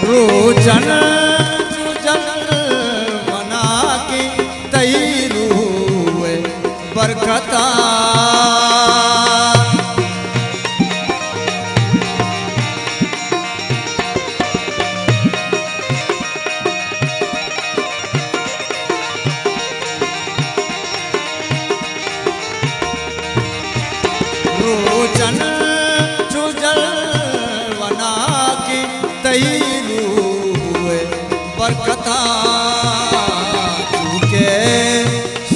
रोचन chosen बना के तैरू बरकता रोचन चुजल बना के तैरू बरकता चूके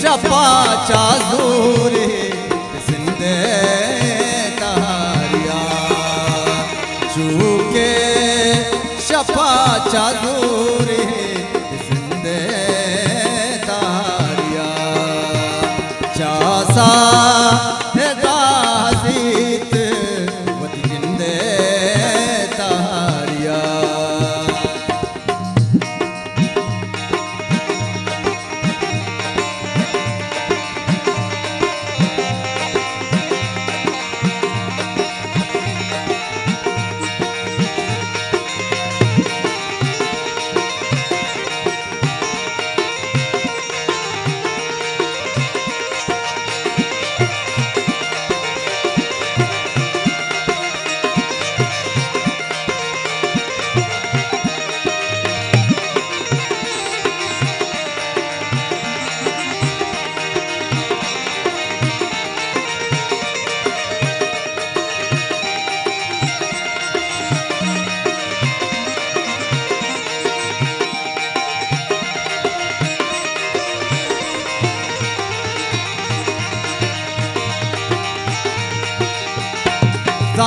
शपा चाजूरे जिंदे तारिया चूके शपा चाजूरे जिंदे तारिया चासा गाजीत वत जिंदे तारिया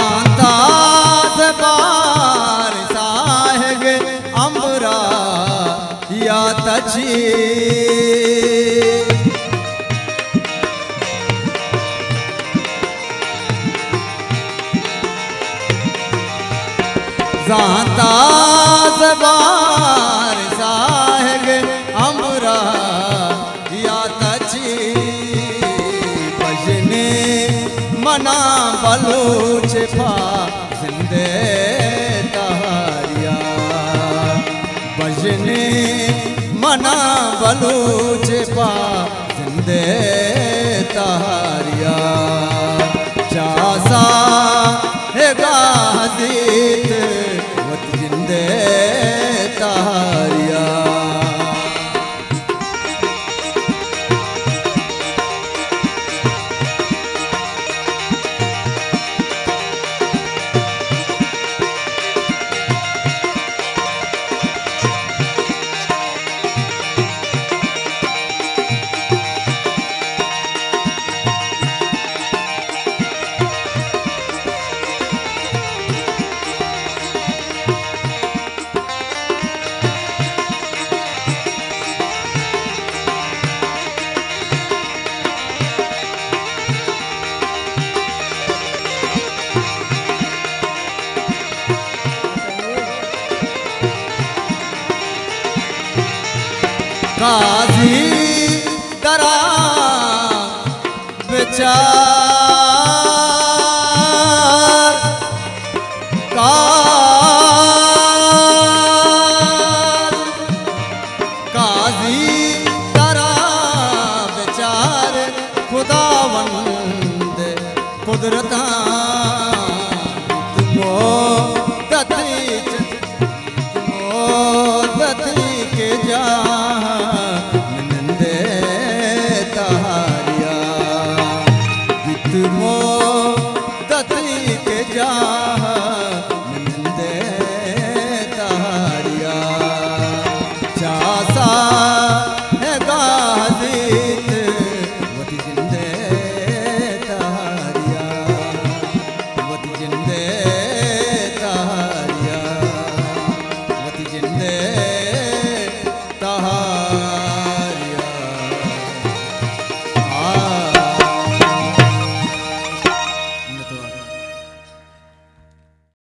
सांताज बार साहेग अमरा या तची सांताज बार साहेग अमरा या तची बजने मना बलूच पा जिंदे तारिया बजने मना बलूच पा जिंदे तारिया चासा है गाजीत वत जिंदे तारिया काजी तरा बेचार काजी तरा बेचार खुदावंद कुदरता के जा नंदे तहारिया बितमो